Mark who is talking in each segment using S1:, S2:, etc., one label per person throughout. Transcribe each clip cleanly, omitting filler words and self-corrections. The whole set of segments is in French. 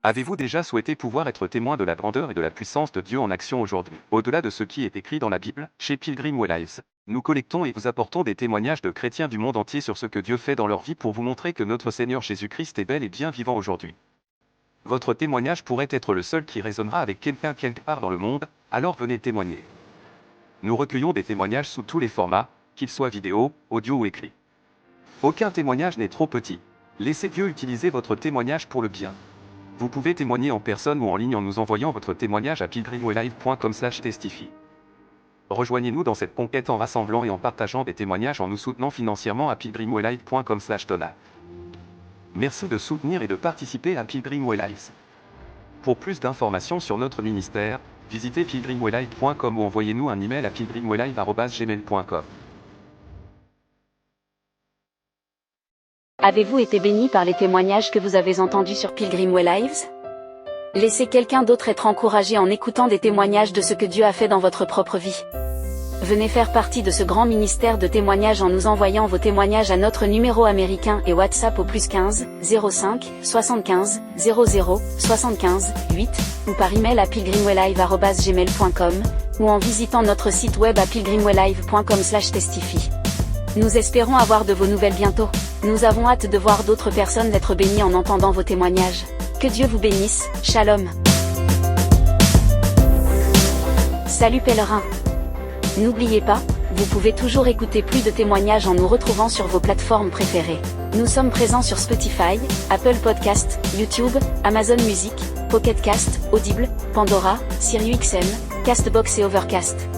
S1: Avez-vous déjà souhaité pouvoir être témoin de la grandeur et de la puissance de Dieu en action aujourd'hui? Au-delà de ce qui est écrit dans la Bible, chez Pilgrim Way Lives, nous collectons et vous apportons des témoignages de chrétiens du monde entier sur ce que Dieu fait dans leur vie pour vous montrer que notre Seigneur Jésus-Christ est bel et bien vivant aujourd'hui. Votre témoignage pourrait être le seul qui résonnera avec quelqu'un quelque part dans le monde, alors venez témoigner. Nous recueillons des témoignages sous tous les formats, qu'ils soient vidéo, audio ou écrit. Aucun témoignage n'est trop petit. Laissez Dieu utiliser votre témoignage pour le bien. Vous pouvez témoigner en personne ou en ligne en nous envoyant votre témoignage à pilgrimwaylive.com/testify. Rejoignez-nous dans cette conquête en rassemblant et en partageant des témoignages en nous soutenant financièrement à pilgrimwaylive.com/donate. Merci de soutenir et de participer à Pilgrim Way Lives. Pour plus d'informations sur notre ministère, visitez pilgrimwaylive.com ou envoyez-nous un email à pilgrimwaylive@gmail.com.
S2: Avez-vous été béni par les témoignages que vous avez entendus sur Pilgrim Way Lives? Laissez quelqu'un d'autre être encouragé en écoutant des témoignages de ce que Dieu a fait dans votre propre vie. Venez faire partie de ce grand ministère de témoignages en nous envoyant vos témoignages à notre numéro américain et WhatsApp au +15 05 75 00 75 8 ou par email à pilgrimwaylive@gmail.com ou en visitant notre site web à pilgrimwaylive.com/testify. Nous espérons avoir de vos nouvelles bientôt. Nous avons hâte de voir d'autres personnes être bénies en entendant vos témoignages. Que Dieu vous bénisse, Shalom. Salut pèlerins. N'oubliez pas, vous pouvez toujours écouter plus de témoignages en nous retrouvant sur vos plateformes préférées. Nous sommes présents sur Spotify, Apple Podcast, YouTube, Amazon Music, Pocket Cast, Audible, Pandora, SiriusXM, Castbox et Overcast.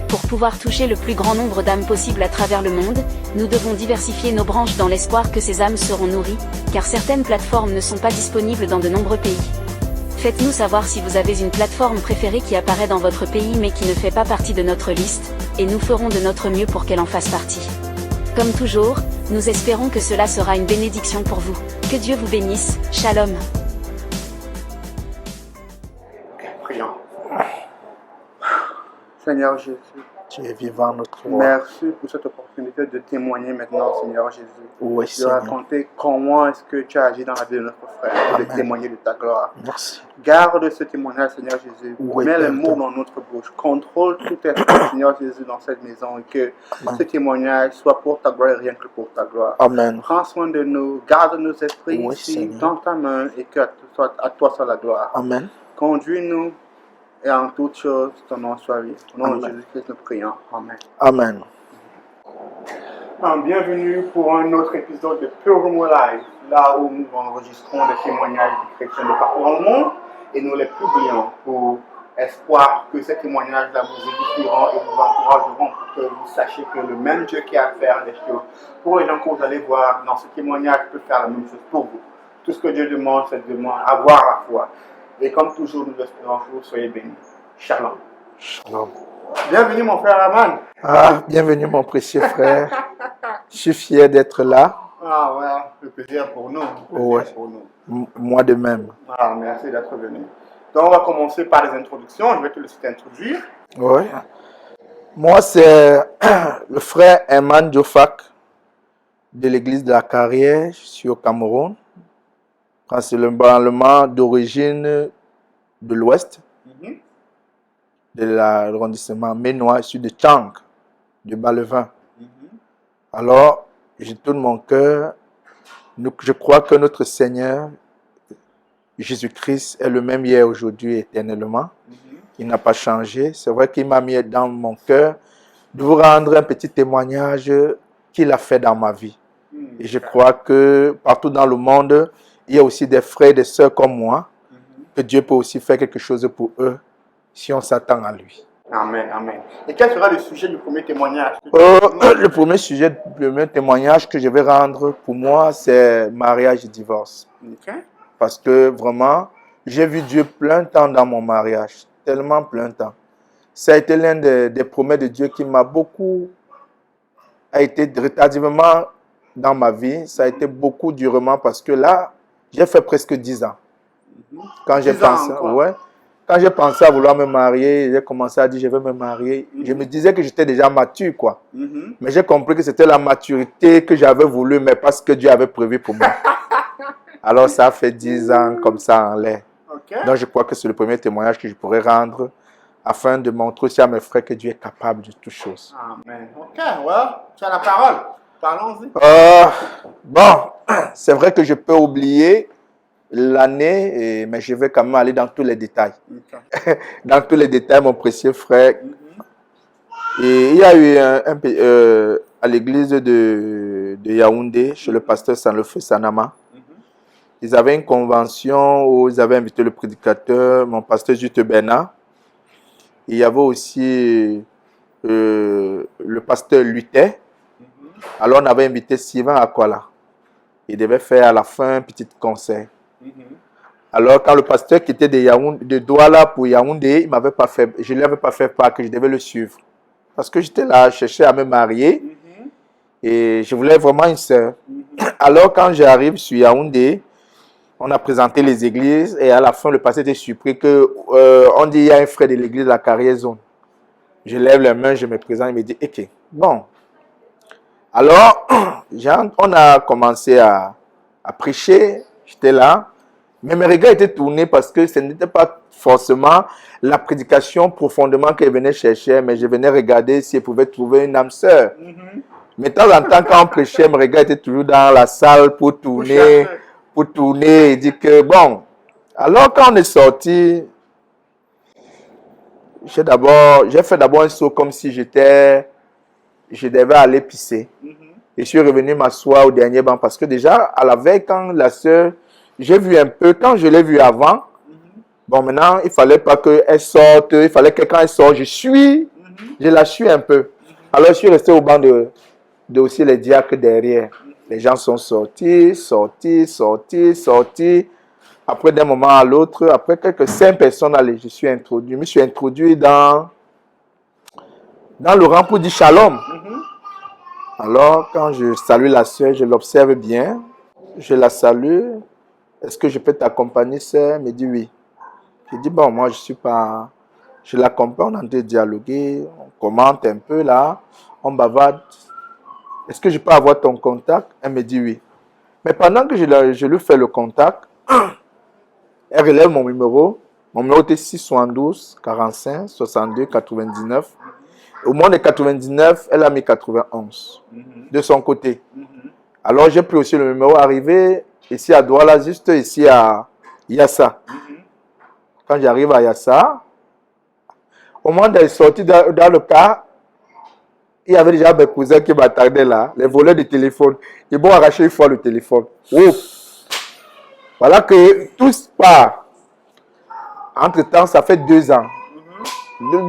S2: Pour pouvoir toucher le plus grand nombre d'âmes possible à travers le monde, nous devons diversifier nos branches dans l'espoir que ces âmes seront nourries, car certaines plateformes ne sont pas disponibles dans de nombreux pays. Faites-nous savoir si vous avez une plateforme préférée qui apparaît dans votre pays mais qui ne fait pas partie de notre liste, et nous ferons de notre mieux pour qu'elle en fasse partie. Comme toujours, nous espérons que cela sera une bénédiction pour vous. Que Dieu vous bénisse, Shalom.
S3: Prions. Seigneur Jésus,
S4: Tu es vivant, notre roi.
S3: merci pour cette opportunité de témoigner maintenant, Seigneur Jésus.
S4: Oui,
S3: De
S4: Seigneur.
S3: raconter comment est-ce que tu as agi dans la vie de notre frère, de
S4: Amen.
S3: témoigner de ta gloire.
S4: Merci.
S3: Garde ce témoignage, Seigneur Jésus.
S4: Oui,
S3: Mets les
S4: Père.
S3: mots dans notre bouche. Contrôle tout esprit, Seigneur Jésus, dans cette maison et que
S4: Amen.
S3: ce témoignage soit pour ta gloire et rien que pour ta gloire.
S4: Amen.
S3: Prends soin de nous, garde nos esprits
S4: Oui,
S3: ici
S4: Seigneur.
S3: dans ta main et que à toi soit la gloire.
S4: Amen.
S3: Conduis-nous et en toutes choses, ton nom soit loué. Au nom de
S4: Amen.
S3: Jésus-Christ, nous prions. Amen.
S4: Amen.
S3: Bienvenue pour un autre épisode de Pilgrim Way Live, là où nous enregistrons des témoignages de chrétiens de partout dans le monde et nous les publions pour espoir que ces témoignages-là vous édifieront et vous encourageront pour que vous sachiez que le même Dieu qui a fait des choses pour les gens que vous allez voir dans ce témoignage peut faire la même chose pour vous. Tout ce que Dieu demande, c'est de avoir la foi. Et comme toujours, nous espérons que vous soyez bénis. Shalom.
S4: Shalom.
S3: Bienvenue mon frère Aman.
S4: Ah, bienvenue mon précieux frère. Je suis fier d'être là.
S3: Ah ouais, le plaisir pour nous. Le plaisir
S4: Ouais.
S3: pour nous.
S4: Moi de même.
S3: Ah, merci d'être venu. Donc, on va commencer par les introductions. Je vais te laisser t'introduire.
S4: Oui. Moi, c'est le frère Herman Diofak de l'église de la Carrière. Je suis au Cameroun. Principalement d'origine de l'Ouest,
S3: Mhm.
S4: de l'arrondissement Ménois. Je suis de Tchang, de Balevin.
S3: Mhm.
S4: Alors, de tout mon cœur, je crois que notre Seigneur, Jésus-Christ, est le même hier, aujourd'hui, éternellement.
S3: Mhm.
S4: Il n'a pas changé. C'est vrai qu'il m'a mis dans mon cœur de vous rendre un petit témoignage qu'il a fait dans ma vie.
S3: Mhm.
S4: Et je crois que partout dans le monde, il y a aussi des frères et des sœurs comme moi,
S3: Mhm.
S4: que Dieu peut aussi faire quelque chose pour eux si on s'attend à lui.
S3: Amen, amen. Et quel sera le sujet du premier témoignage?
S4: Le premier sujet, le premier témoignage que je vais rendre pour moi, c'est mariage et divorce.
S3: Ok.
S4: Parce que vraiment, j'ai vu Dieu plein de temps dans mon mariage, tellement plein de temps. Ça a été l'un des promesses de Dieu qui m'a beaucoup, a été retardivement dans ma vie. Ça a été beaucoup durement parce que là, j'ai fait presque 10 ans.
S3: Mhm.
S4: Quand j'ai
S3: 10 ans
S4: pensé,
S3: encore.
S4: ouais, quand j'ai pensé à vouloir me marier, j'ai commencé à dire je vais me marier. Je me disais que j'étais déjà mature, quoi.
S3: Mhm.
S4: Mais j'ai compris que c'était la maturité que j'avais voulu, mais pas ce que Dieu avait prévu pour moi. Alors ça fait 10 ans comme ça en l'air.
S3: Ok.
S4: Donc, je crois que c'est le premier témoignage que je pourrais rendre afin de montrer aussi à mes frères que Dieu est capable de toutes choses.
S3: Amen. Ok, well, tu as la parole. Parlons-y.
S4: Bon, c'est vrai que je peux oublier l'année, mais je vais quand même aller dans tous les détails.
S3: Ok.
S4: Dans tous les détails, mon précieux frère.
S3: Mhm.
S4: Et il y a eu à l'église de Yaoundé, chez le pasteur Sanlefeu Sanama,
S3: Mhm.
S4: ils avaient une convention où ils avaient invité le prédicateur, mon pasteur Juste Bernard. Il y avait aussi le pasteur Luther.
S3: Mhm.
S4: Alors on avait invité Sylvain Akwala. Il devait faire à la fin un petit concert.
S3: Mhm.
S4: Alors quand le pasteur qui était de Douala pour Yaoundé, je ne lui avais pas fait part que je devais le suivre. Parce que j'étais là, je cherchais à me marier
S3: Mhm.
S4: et je voulais vraiment une sœur.
S3: Mhm.
S4: Alors quand j'arrive sur Yaoundé, on a présenté les églises et à la fin le pasteur était surpris que on dit il y a un frère de l'église de la carrière zone. Je lève les mains, je me présente, il me dit ok, bon. Alors on a commencé à prêcher, j'étais là, mais mes regards étaient tournés parce que ce n'était pas forcément la prédication profondément que je venais chercher, mais je venais regarder si je pouvais trouver une âme sœur.
S3: Mhm.
S4: Mais de temps en temps, quand on prêchait, mes regards étaient toujours dans la salle pour tourner et dire que bon. Alors quand on est sorti, j'ai fait d'abord un saut comme si je devais aller pisser.
S3: Mhm.
S4: Et je suis revenu m'asseoir au dernier banc parce que déjà, à la veille, quand la sœur, j'ai vu un peu, quand je l'ai vue avant, bon, maintenant, il fallait pas qu'elle sorte, il fallait que quand elle sort, je la suis un peu. Alors, je suis resté au banc de aussi les diacres derrière. Les gens sont sortis. Après, d'un moment à l'autre, après quelques 5 personnes, allez, je me suis introduit dans le rang pour dire shalom.
S3: Mhm.
S4: Alors, quand je salue la sœur, je l'observe bien. Je la salue. Est-ce que je peux t'accompagner, sœur? Elle me dit oui. Je dis, bon, moi, je suis pas... Je l'accompagne, on est en train de dialoguer, on commente un peu là, on bavarde. Est-ce que je peux avoir ton contact? Elle me dit oui. Mais pendant que je lui fais le contact, elle relève mon numéro. Mon numéro était 672 45 62 99. Au moins de 99, elle a mis 91 de son côté.
S3: Mhm.
S4: Alors, j'ai pris aussi le numéro arrivé ici à Douala, juste ici à Yassa.
S3: Mhm.
S4: Quand j'arrive à Yassa, au moment d'être sorti dans le car, il y avait déjà mes cousins qui m'attendaient là, les voleurs de téléphone. Ils m'ont arraché une fois le téléphone. Ouf! Voilà que tout se part. Entre-temps, ça fait 2 ans.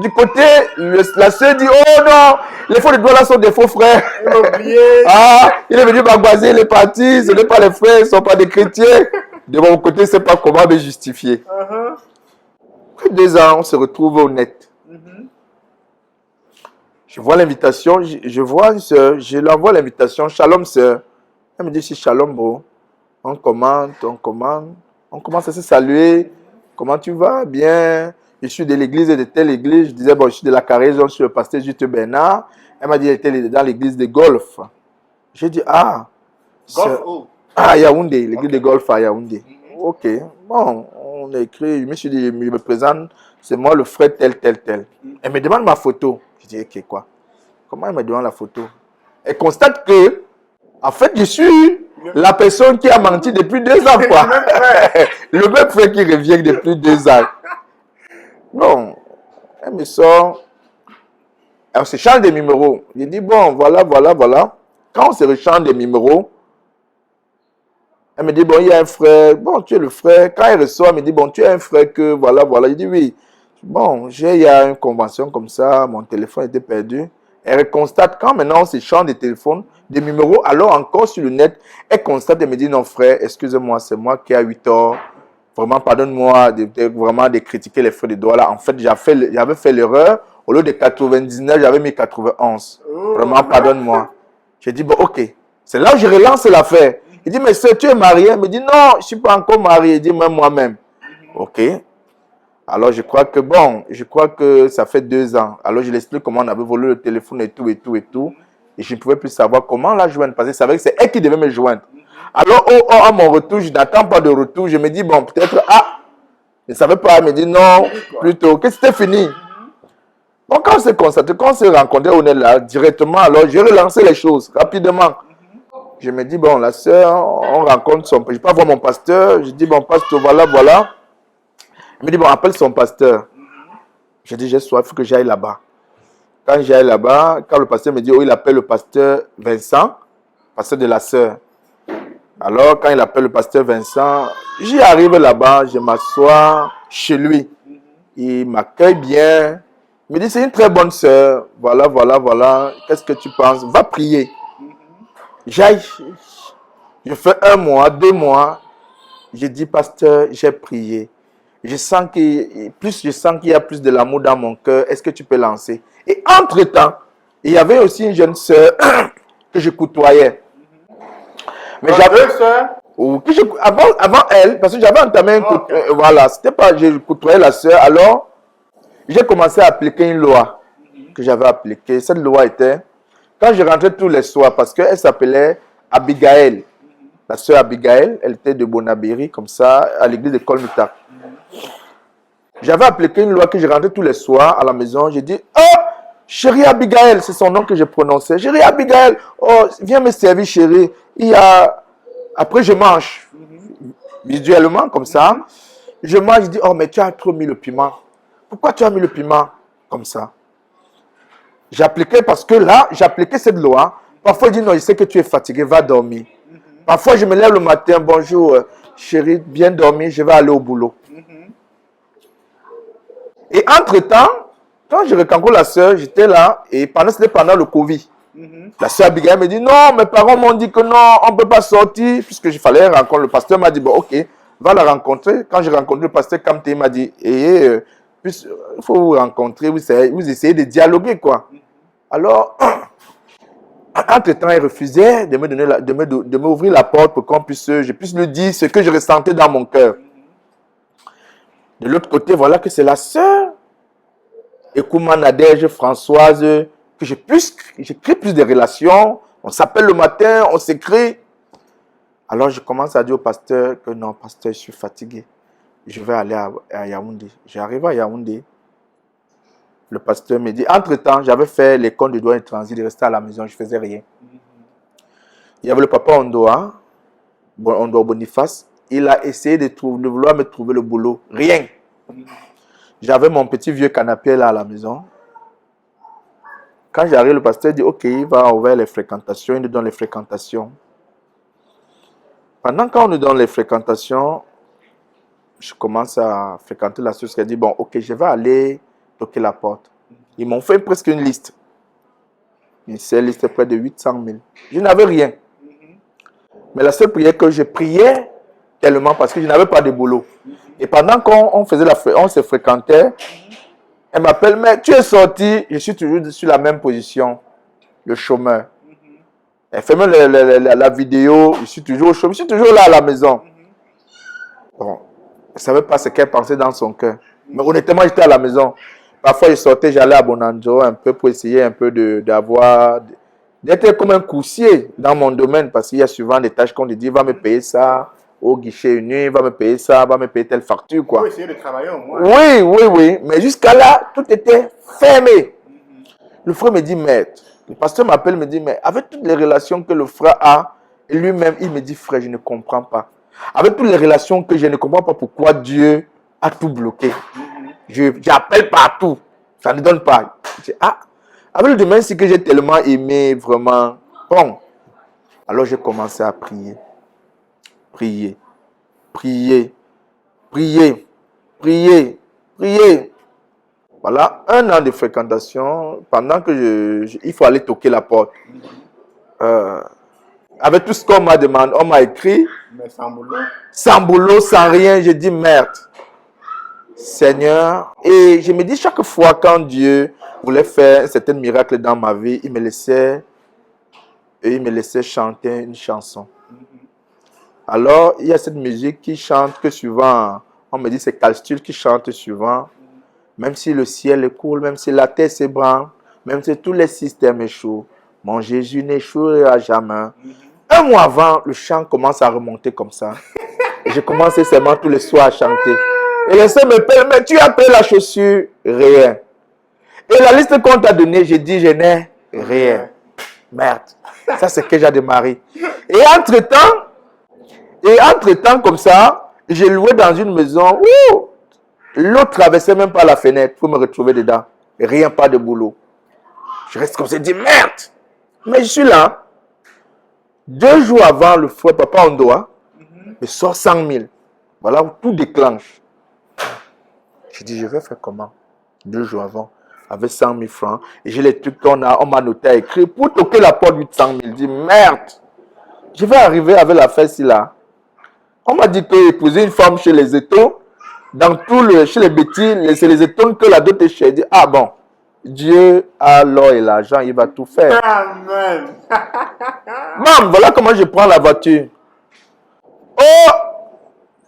S4: Du côté, la sœur dit, oh non, les faux de Douala sont des faux frères.
S3: On a oublié.
S4: Ah, il est venu m'agbaser, il est parti, ce n'est pas les frères, ils ne sont pas des chrétiens. De mon côté, je ne sais pas comment me justifier.
S3: Uh-huh.
S4: Après 2 ans, on se retrouve au net.
S3: Mhm.
S4: Je vois l'invitation, je vois une sœur, je lui envoie l'invitation, shalom sœur. Elle me dit, c'est shalom bro. On commente, on commence à se saluer. Comment tu vas? Bien. Je suis de l'église de telle église. Je disais, bon, je suis de la carrière, je suis le pasteur Juste Bernard. Elle m'a dit, elle était dans l'église de Golf. J'ai dit, ah.
S3: Golf où?
S4: Ah, Yaoundé, l'église de Golf à Yaoundé. Ok. Bon, on a écrit, je me suis dit, je me présente, c'est moi le frère tel. Elle me demande ma photo. Je dis, ok, quoi? Comment elle me demande la photo? Elle constate que, en fait, je suis la personne qui a menti depuis 2 ans, quoi. Le même frère qui revient depuis 2 ans. Non, elle me sort, on se change de numéro. Je dis, bon, voilà. Quand on se rechange de numéro, elle me dit, bon, il y a un frère. Bon, tu es le frère. Quand elle ressort, elle me dit, bon, tu es un frère que, voilà. Je dis, oui. Bon, il y a une convention comme ça, mon téléphone était perdu. Elle constate, quand maintenant on se change de téléphone, de numéro, alors encore sur le net, elle constate et me dit, non frère, excusez-moi, c'est moi qui ai 8 ans. Vraiment, pardonne-moi de critiquer les frères de Douala. En fait, j'avais fait l'erreur. Au lieu de 99, j'avais mis 91. Vraiment, pardonne-moi. J'ai dit, bon, ok. C'est là où je relance l'affaire. Il dit, mais sœur, tu es mariée? Elle me dit, non, je ne suis pas encore mariée. Il dit, même moi-même. Ok. Alors, je crois que ça fait 2 ans. Alors, je l'explique comment on avait volé le téléphone et tout. Et je ne pouvais plus savoir comment la joindre. Parce que je savais que c'est elle qui devait me joindre. Alors, à mon retour, je n'attends pas de retour. Je me dis, bon, peut-être, ne savait pas. Elle me dit non, plutôt, que c'était fini. Donc, quand on s'est constaté, quand on s'est rencontré, on est là directement. Alors, j'ai relancé les choses rapidement. Je me dis, bon, la sœur, on rencontre son... Je ne vais pas voir mon pasteur. Je dis, bon, pasteur, voilà, voilà. Il me dit, bon, appelle son pasteur. Je dis, j'ai soif, il faut que j'aille là-bas. Quand j'aille là-bas, quand le pasteur me dit, oh, il appelle le pasteur Vincent, pasteur de la sœur. Alors, quand il appelle le pasteur Vincent, j'y arrive là-bas, je m'assois chez lui. Il m'accueille bien. Il me dit, c'est une très bonne sœur. Voilà, voilà, voilà. Qu'est-ce que tu penses? Va prier. J'aille. Je fais 1 mois, 2 mois. Je dis, pasteur, j'ai prié. Je sens qu'il y a plus de l'amour dans mon cœur. Est-ce que tu peux lancer? Et entre-temps, il y avait aussi une jeune sœur que je côtoyais. Mais j'avais avant elle, parce que j'avais entamé un coup, voilà, c'était pas, je côtoyais la sœur. Alors, j'ai commencé à appliquer une loi que j'avais appliquée. Cette loi était, quand je rentrais tous les soirs, parce qu'elle s'appelait Abigail, la sœur Abigail, elle était de Bonabéry, comme ça, à l'église de Kolmita. J'avais appliqué une loi que je rentrais tous les soirs à la maison. J'ai dit, oh, chérie Abigail, c'est son nom que je prononçais. Chérie Abigail, oh, viens me servir, chérie. Après, je mange. Visuellement, comme ça. Je mange, je dis, oh, mais tu as trop mis le piment. Pourquoi tu as mis le piment comme ça? J'appliquais parce que là, j'appliquais cette loi. Parfois, je dis, non, je sais que tu es fatigué, va dormir. Parfois, je me lève le matin, bonjour, chérie, bien dormir, je vais aller au boulot. Et entre-temps, quand je rencontre la sœur, j'étais là, et c'était pendant le Covid. La sœur Abigail me dit, non, mes parents m'ont dit que non, on ne peut pas sortir, puisque il fallait rencontrer. Le pasteur m'a dit, bon, ok, va la rencontrer. Quand j'ai rencontré le pasteur Kamté, il m'a dit, il faut vous rencontrer, vous essayez de dialoguer, quoi. Alors, entre-temps, il refusait de me donner de m'ouvrir la porte pour je puisse lui dire ce que je ressentais dans mon cœur. De l'autre côté, voilà que c'est la sœur Ekouma Nadège Françoise, que j'ai créé plus de relations. On s'appelle le matin, on s'écrit. Alors je commence à dire au pasteur que non, pasteur, je suis fatigué. Je vais aller à Yaoundé. J'arrive à Yaoundé. Le pasteur me dit, entre-temps, j'avais fait les comptes de douane et transit, de rester à la maison, je ne faisais rien. Il y avait le papa Ondoa Boniface. Il a essayé de vouloir me trouver le boulot. Rien. J'avais mon petit vieux canapé là à la maison. Quand j'arrive, le pasteur dit, ok, il va ouvrir les fréquentations. Il nous donne les fréquentations. Pendant qu'on nous donne les fréquentations, je commence à fréquenter la source qui a dit, bon, ok, je vais aller toquer la porte. Ils m'ont fait presque une liste. Une seule liste près de 800 000. Je n'avais rien. Mais la seule prière que je priais, tellement parce que je n'avais pas de boulot. Et pendant qu'on se fréquentait, elle m'appelle, mais tu es sorti, je suis toujours sur la même position, le chômeur. Elle fait même la vidéo, je suis toujours au chômeur, je suis toujours là à la maison. Bon, je ne savais pas ce qu'elle pensait dans son cœur. Mais honnêtement, j'étais à la maison. Parfois, je sortais, j'allais à Bonanjo un peu pour essayer un peu d'être comme un coursier dans mon domaine, parce qu'il y a souvent des tâches qu'on te dit, va me payer ça au guichet uni, va me payer ça, va me payer telle facture, quoi.
S3: Il faut essayer de travailler au moins.
S4: Oui. Mais jusqu'à là, tout était fermé. Le frère me dit, maître, le pasteur m'appelle, me dit, mais avec toutes les relations que le frère a, et lui-même, il me dit, frère, je ne comprends pas. Avec toutes les relations que je ne comprends pas pourquoi Dieu a tout bloqué. J'appelle partout. Ça ne donne pas. Je dis, avec le domaine, c'est que j'ai tellement aimé, vraiment. Bon. Alors, j'ai commencé à prier. Prier. Voilà, 1 an de fréquentation, pendant que il faut aller toquer la porte. Avec tout ce qu'on m'a demandé, on m'a écrit.
S3: Mais sans boulot.
S4: Sans boulot, sans rien, j'ai dit merde. Seigneur. Et je me dis chaque fois quand Dieu voulait faire un certain miracle dans ma vie, il me laissait chanter une chanson. Alors, il y a cette musique qui chante que souvent, on me dit c'est Calstul qui chante souvent. Même si le ciel est cool, même si la terre s'ébranle, même si tous les systèmes échouent, mon Jésus n'échouera jamais. 1 mois avant, le chant commence à remonter comme ça. Et je commençais seulement tous les soirs à chanter. Et les sœurs me payent, mais tu as payé la chaussure? Rien. Et la liste qu'on t'a donnée, j'ai dit, je n'ai rien. Merde. Ça, c'est que j'ai de mari. Et entre-temps, comme ça, j'ai loué dans une maison où l'eau traversait même pas la fenêtre pour me retrouver dedans. Rien, pas de boulot. Je reste comme ça, je dis, merde. Mais je suis là. 2 jours avant, le frère Papa Ondoa me sort 100 000. Voilà où tout déclenche. Je dis, je vais faire comment? 2 jours avant, avec 100 000 francs. Et j'ai les trucs on m'a noté à écrire pour toquer la porte 800 000. Je dis, merde. Je vais arriver avec la fesse là. On m'a dit que épouser une femme chez les étaux, chez les bêtises, c'est les étaux que la dot est chère. Je dis, ah bon, Dieu a l'or et l'argent, il va tout faire.
S3: Amen.
S4: Maman, voilà comment je prends la voiture. Oh,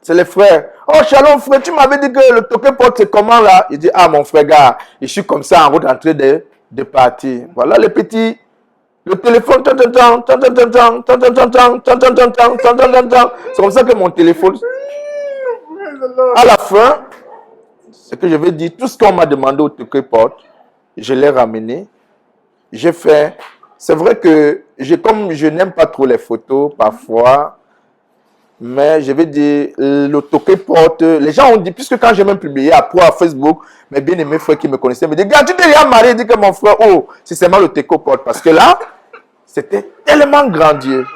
S4: c'est les frères. Oh, Shalom, frère, tu m'avais dit que le toqué porte, c'est comment là? Il dit, ah, mon frère, gars, je suis comme ça en route en train de partir. Voilà les petits. Le téléphone, c'est comme ça que mon téléphone. À la fin, ce que je vais dire, tout ce qu'on m'a demandé au toqué porte, je l'ai ramené. J'ai fait. C'est vrai que comme je n'aime pas trop les photos parfois, mais je vais dire, le toqué porte, les gens ont dit, puisque quand j'ai même publié après à Facebook, mes bien-aimés frères qui me connaissaient me disent, gars, tu t'es déjà marié, dit que mon frère, oh, c'est seulement le toqué porte. Parce que là, c'était tellement grandiose.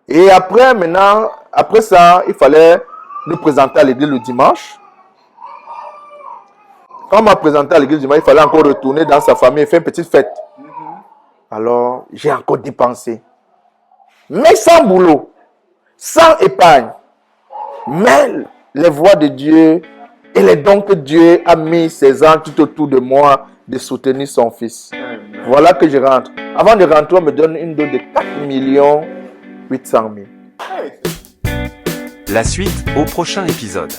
S4: Et après, maintenant, après ça, il fallait nous présenter à l'église le dimanche. Quand on m'a présenté à l'église le dimanche, il fallait encore retourner dans sa famille et faire une petite fête. Alors, j'ai encore dépensé. Mais sans boulot, sans épargne. Mais les voies de Dieu et les dons que Dieu a mis ses anges tout autour de moi de soutenir son fils. Voilà que je rentre. Avant de rentrer, on me donne une dot de 4 800 000.
S1: La suite au prochain épisode.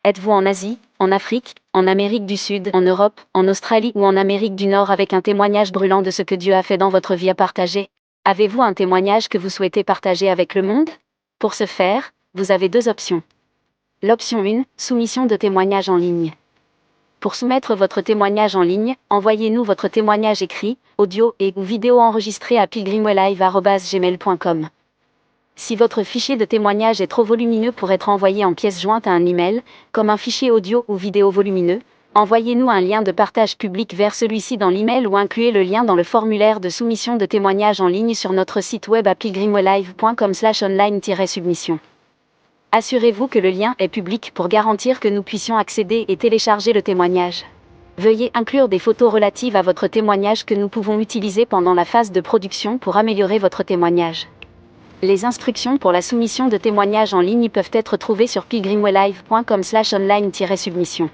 S2: Êtes-vous en Asie, en Afrique, en Amérique du Sud, en Europe, en Australie ou en Amérique du Nord avec un témoignage brûlant de ce que Dieu a fait dans votre vie à partager? Avez-vous un témoignage que vous souhaitez partager avec le monde? Pour ce faire, vous avez 2 options. L'option 1, soumission de témoignage en ligne. Pour soumettre votre témoignage en ligne, envoyez-nous votre témoignage écrit, audio et/ou vidéo enregistré à pilgrimwaylive@gmail.com. Si votre fichier de témoignage est trop volumineux pour être envoyé en pièce jointe à un email, comme un fichier audio ou vidéo volumineux, envoyez-nous un lien de partage public vers celui-ci dans l'email ou incluez le lien dans le formulaire de soumission de témoignage en ligne sur notre site web à pilgrimwaylive.com/online-submission. Assurez-vous que le lien est public pour garantir que nous puissions accéder et télécharger le témoignage. Veuillez inclure des photos relatives à votre témoignage que nous pouvons utiliser pendant la phase de production pour améliorer votre témoignage. Les instructions pour la soumission de témoignages en ligne peuvent être trouvées sur pilgrimwaylive.com/online-submission.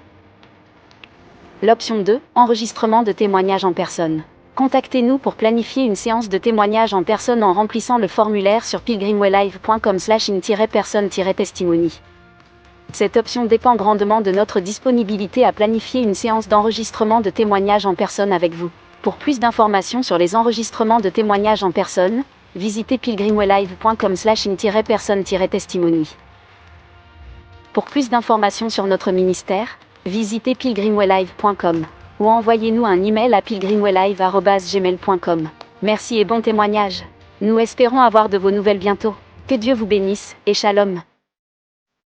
S2: L'option 2, enregistrement de témoignages en personne. Contactez-nous pour planifier une séance de témoignage en personne en remplissant le formulaire sur pilgrimwaylive.com/in-person-testimony. Cette option dépend grandement de notre disponibilité à planifier une séance d'enregistrement de témoignages en personne avec vous. Pour plus d'informations sur les enregistrements de témoignages en personne, visitez pilgrimwaylive.com/in-person-testimony. Pour plus d'informations sur notre ministère, visitez pilgrimwaylive.com ou envoyez-nous un email à pilgrimwaylive@gmail.com. Merci et bon témoignage. Nous espérons avoir de vos nouvelles bientôt. Que Dieu vous bénisse et shalom.